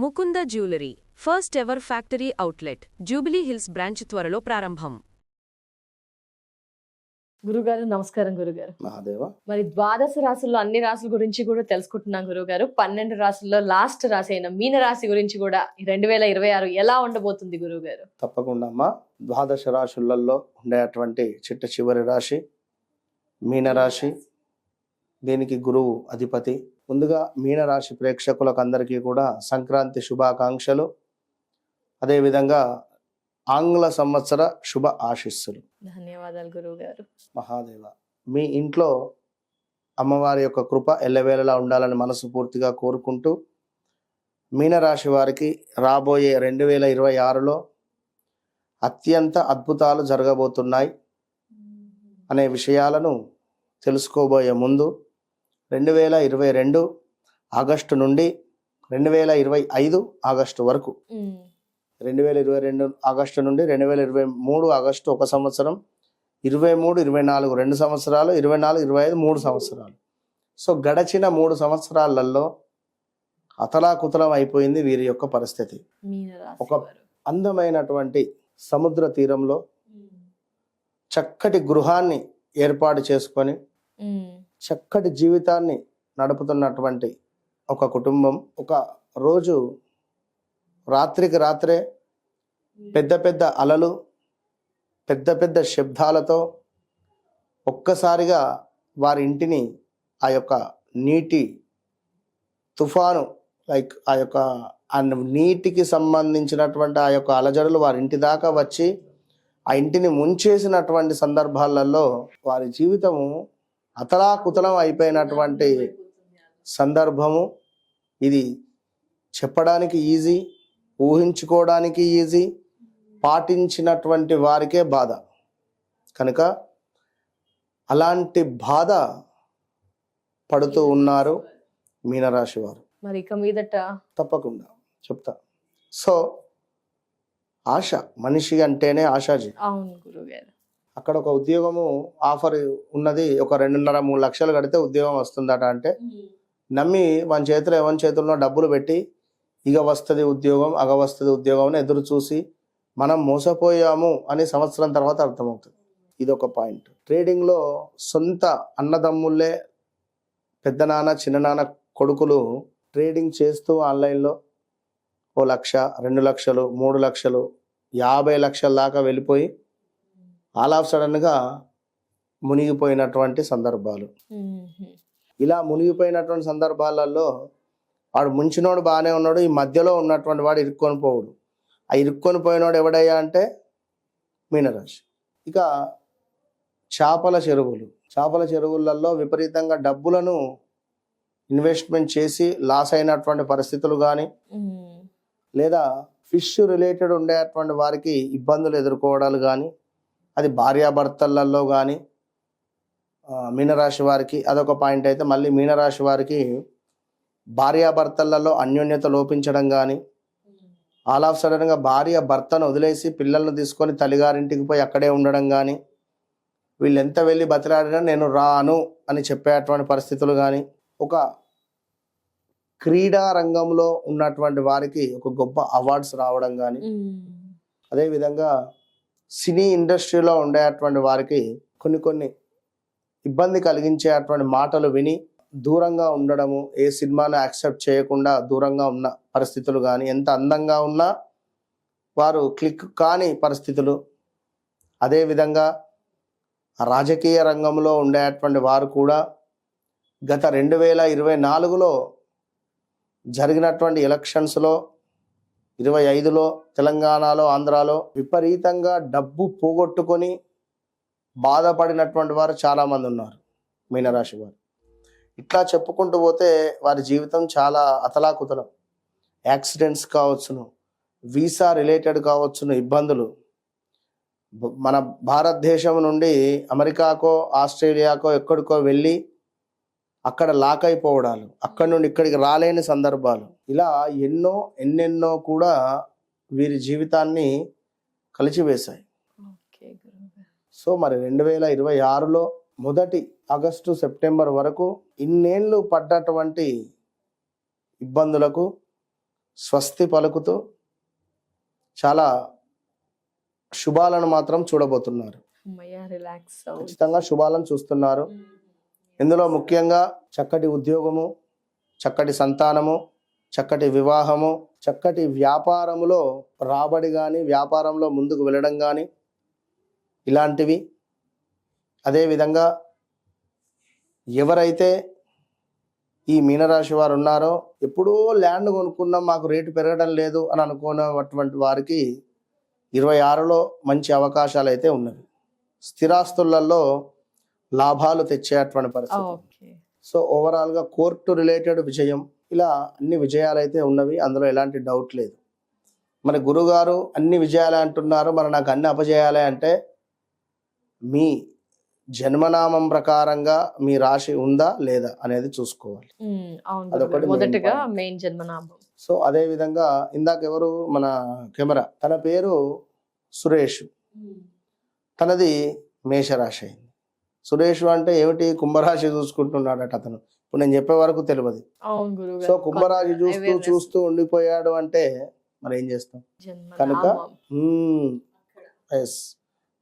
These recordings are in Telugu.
Mukunda jewellery first ever factory outlet jubilee hills branch త్వరలో ప్రారంభం. గురుగారు నమస్కారం. గురుగారు మహాదేవ. మరి ద్వాదశ రాశుల్లో అన్ని రాశుల గురించి కూడా తెలుసుకుంటున్నాం గురుగారు. 12 రాశుల్లో లాస్ట్ రాశి అయిన మీన రాశి గురించి కూడా 2026 ఎలా ఉండబోతుంది గురుగారు? తప్పకుండా అమ్మా. ద్వాదశ రాశులలో ఉండేటువంటి చిట్ట చివరి రాశి మీనరాశి. దీనికి గురువు అధిపతి. ముందుగా మీనరాశి ప్రేక్షకులకు అందరికీ కూడా సంక్రాంతి శుభాకాంక్షలు, అదేవిధంగా ఆంగ్ల సంవత్సర శుభ ఆశీస్సులు. ధన్యవాదాలు గురువుగారు. మహాదేవ. మీ ఇంట్లో అమ్మవారి యొక్క కృప ఎల్లవేళలా ఉండాలని మనస్ఫూర్తిగా కోరుకుంటూ, మీనరాశి వారికి రాబోయే 2026లో అత్యంత అద్భుతాలు జరగబోతున్నాయి అనే విషయాలను తెలుసుకోబోయే ముందు 2022 ఆగస్టు నుండి 2025 ఆగస్టు వరకు, 2022 ఆగస్టు నుండి 2023 ఆగస్టు ఒక సంవత్సరం, 23, 24 2 సంవత్సరాలు, 24, 25 3 సంవత్సరాలు. సో గడచిన 3 సంవత్సరాలలో అతలాకుతలం అయిపోయింది వీరి యొక్క పరిస్థితి. ఒక అందమైనటువంటి సముద్ర తీరంలో చక్కటి గృహాన్ని ఏర్పాటు చేసుకొని చక్కటి జీవితాన్ని నడుపుతున్నటువంటి ఒక కుటుంబం ఒక రోజు రాత్రికి రాత్రే పెద్ద పెద్ద అలలు, పెద్ద పెద్ద శబ్దాలతో ఒక్కసారిగా వారి ఇంటిని ఆ యొక్క నీటి తుఫాను, లైక్ ఆ యొక్క నీటికి సంబంధించినటువంటి ఆ యొక్క అలజడులు వారి ఇంటి దాకా వచ్చి ఆ ఇంటిని ముంచేసినటువంటి సందర్భాలలో వారి జీవితము అతలాకుతలం అయిపోయినటువంటి సందర్భము. ఇది చెప్పడానికి ఈజీ, ఊహించుకోవడానికి ఈజీ, పాటించినటువంటి వారికే బాధ. కనుక అలాంటి బాధ పడుతూ ఉన్నారు మీనరాశి వారు. మరి ఇక మీదట తప్పకుండా చెప్తా. సో ఆశ, మనిషి అంటేనే ఆశాజీ. అవును గురుగారు. అక్కడ ఒక ఉద్యోగము ఆఫర్ ఉన్నది, ఒక 2.5-3 లక్షలు కడితే ఉద్యోగం వస్తుందట. అంటే నమ్మి మన చేతిలో ఎవరి చేతుల్లో డబ్బులు పెట్టి ఇక వస్తుంది ఉద్యోగం, అగ వస్తుంది ఉద్యోగం అని ఎదురు చూసి మనం మోసపోయాము అని సంవత్సరం తర్వాత అర్థమవుతుంది. ఇది ఒక పాయింట్. ట్రేడింగ్లో సొంత అన్నదమ్ముళ్ళే పెద్ద నాన్న చిన్ననాన్న కొడుకులు ట్రేడింగ్ చేస్తూ ఆన్లైన్లో 1 లక్ష, 2 లక్షలు, 3 లక్షలు, 50 లక్షల దాకా వెళ్ళిపోయి ఆల్ ఆఫ్ సడన్గా మునిగిపోయినటువంటి సందర్భాలు. ఇలా మునిగిపోయినటువంటి సందర్భాలలో వాడు ముంచినోడు బాగానే ఉన్నాడు, ఈ మధ్యలో ఉన్నటువంటి వాడు ఇరుక్కొని పోవుడు. ఆ ఇరుక్కొని పోయినోడు ఎవడయ్యా అంటే మీనరాశి. ఇక చేపల చెరువులలో విపరీతంగా డబ్బులను ఇన్వెస్ట్మెంట్ చేసి లాస్ అయినటువంటి పరిస్థితులు కానీ, లేదా ఫిష్ రిలేటెడ్ ఉండేటువంటి వారికి ఇబ్బందులు ఎదుర్కోవడాలు కానీ, అది భార్యాభర్తలలో కానీ మీనరాశి వారికి అదొక పాయింట్. అయితే మళ్ళీ మీనరాశి వారికి భార్యాభర్తలలో అన్యోన్యత లోపించడం కానీ, ఆల్ ఆఫ్ సడన్గా భార్య భర్తను వదిలేసి పిల్లలను తీసుకొని తల్లిగారింటికి పోయి అక్కడే ఉండడం కానీ, వీళ్ళు ఎంత వెళ్ళి బతిలాడినా నేను రాను అని చెప్పేటువంటి పరిస్థితులు కానీ, ఒక క్రీడా రంగంలో ఉన్నటువంటి వారికి ఒక గొప్ప అవార్డ్స్ రావడం కానీ, అదేవిధంగా సినీ ఇండస్ట్రీలో ఉండేటువంటి వారికి కొన్ని ఇబ్బంది కలిగించేటువంటి మాటలు విని దూరంగా ఉండడము, ఏ సినిమాను యాక్సెప్ట్ చేయకుండా దూరంగా ఉన్న పరిస్థితులు కానీ, ఎంత అందంగా ఉన్నా వారు క్లిక్ కాని పరిస్థితులు. అదేవిధంగా రాజకీయ రంగంలో ఉండేటువంటి వారు కూడా గత 2024లో జరిగినటువంటి ఎలక్షన్స్లో 25లో తెలంగాణలో, ఆంధ్రాలో విపరీతంగా డబ్బు పోగొట్టుకొని బాధపడినటువంటి వారు చాలామంది ఉన్నారు మీనరాశి వారు. ఇట్లా చెప్పుకుంటూ పోతే వారి జీవితం చాలా అతలాకుతలం. యాక్సిడెంట్స్ కావచ్చును, వీసా రిలేటెడ్ కావచ్చును ఇబ్బందులు. మన భారతదేశం నుండి అమెరికాకో, ఆస్ట్రేలియాకో, ఎక్కడికో వెళ్ళి అక్కడ లాక్ అయిపోవడాలు, అక్కడి నుండి ఇక్కడికి రాలేని సందర్భాలు, ఇలా ఎన్నెన్నో కూడా వీరి జీవితాన్ని కలిచివేశాయి. సో మరి 2026లో మొదటి ఆగస్టు సెప్టెంబర్ వరకు ఇన్నేళ్ళు పడ్డటువంటి ఇబ్బందులకు స్వస్తి పలుకుతూ చాలా శుభాలను మాత్రం చూడబోతున్నారు. రిలాక్స్ ఖచ్చితంగా శుభాలను చూస్తున్నారు. ఇందులో ముఖ్యంగా చక్కటి ఉద్యోగము, చక్కటి సంతానము, చక్కటి వివాహము, చక్కటి వ్యాపారములో రాబడి కానీ, వ్యాపారంలో ముందుకు వెళ్ళడం కానీ ఇలాంటివి. అదేవిధంగా ఎవరైతే ఈ మీనరాశి వారు ఉన్నారో, ఎప్పుడో ల్యాండ్ కొనుక్కున్నాం మాకు రేటు పెరగడం లేదు అని అనుకున్నటువంటి వారికి 26లో మంచి అవకాశాలు అయితే ఉన్నవి. స్థిరాస్తులలో లాభాలు తెచ్చేటువంటి పరిస్థితి. సో ఓవరాల్గా కోర్టు రిలేటెడ్ విజయం, ఇలా అన్ని విజయాలు అయితే ఉన్నవి, అందులో ఎలాంటి డౌట్ లేదు. మరి గురుగారు అన్ని విజయాలే అంటున్నారు, మరి నాకు అన్ని అపజయాలే అంటే మీ జన్మనామం ప్రకారంగా మీ రాశి ఉందా లేదా అనేది చూసుకోవాలి. అదొకటి మొదటగా మెయిన్ జన్మనామం. సో అదే విధంగా ఇందాక ఎవరు మన కెమెరా, తన పేరు సురేష్, తనది మేషరాశి అయింది. సురేష్ అంటే ఏమిటి, కుంభరాశి చూసుకుంటున్నాడట అతను. ఇప్పుడు నేను చెప్పే వరకు తెలియదు. సో కుంభరాశి చూస్తూ చూస్తూ ఉండిపోయాడు అంటే మరి ఏం చేస్తాం. కనుక ఎస్,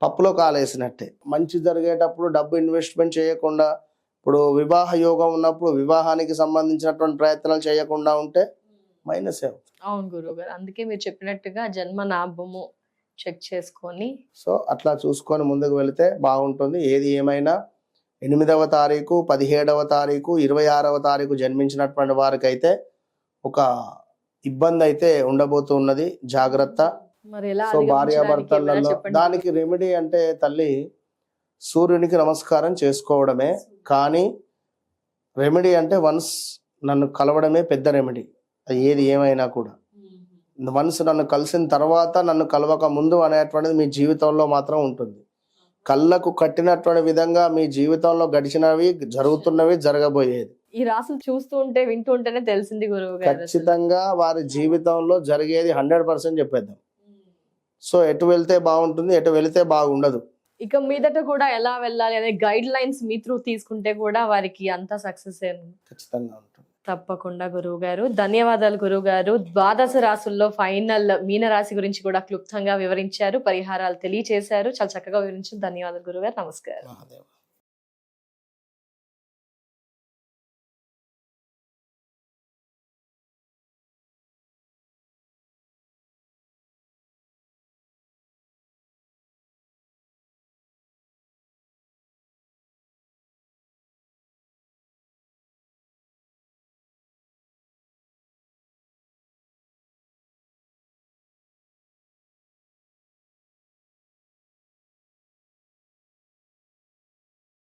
పప్పులో కాలేసినట్టే. మంచి జరిగేటప్పుడు డబ్బు ఇన్వెస్ట్మెంట్ చేయకుండా, ఇప్పుడు వివాహ యోగం ఉన్నప్పుడు వివాహానికి సంబంధించినటువంటి ప్రయత్నాలు చేయకుండా ఉంటే మైనస్ అవుతుంది. అవును గురువు గారు, అందుకే మీరు చెప్పినట్టుగా జన్మనాభము చెక్ చేసుకొని, సో అట్లా చూసుకొని ముందుకు వెళితే బాగుంటుంది. ఏది ఏమైనా 8వ తారీఖు, 17వ తారీఖు, 26వ తారీఖు జన్మించినటువంటి వారికి అయితే ఒక ఇబ్బంది అయితే ఉండబోతున్నది, జాగ్రత్త. సో భార్యాభర్తలలో దానికి రెమెడీ అంటే తల్లి సూర్యునికి నమస్కారం చేసుకోవడమే. కానీ రెమెడీ అంటే వన్స్ నన్ను కలవడమే పెద్ద రెమెడీ. అది ఏది ఏమైనా కూడా వన్స్ నన్ను కలిసిన తర్వాత నన్ను కలవక ముందు అనేటువంటిది మీ జీవితంలో మాత్రం ఉంటుంది. కళ్ళకు కట్టినటువంటి విధంగా మీ జీవితంలో గడిచినవి, జరుగుతున్నవి, జరగబోయేది ఈ రాసులు చూస్తూ ఉంటే వింటూ ఉంటేనే తెలిసింది గురువు గారు. ఖచ్చితంగా వారి జీవితంలో జరిగేది 100% చెప్పేద్దాం. సో ఎటు వెళ్తే బాగుంటుంది, ఎటు వెళితే బాగుండదు. ఇక మీదట కూడా ఎలా వెళ్ళాలి అనే గైడ్ లైన్స్ మీ త్రూ తీసుకుంటే కూడా వారికి అంతా సక్సెస్ ఖచ్చితంగా ఉంటుంది. తప్పకుండా గురువు గారు, ధన్యవాదాలు గురువు గారు. ద్వాదశ రాసుల్లో ఫైనల్ మీన రాశి గురించి కూడా క్లుప్తంగా వివరించారు, పరిహారాలు తెలియచేశారు. చాలా చక్కగా వివరించారు. ధన్యవాదాలు గురువు గారు. నమస్కారం.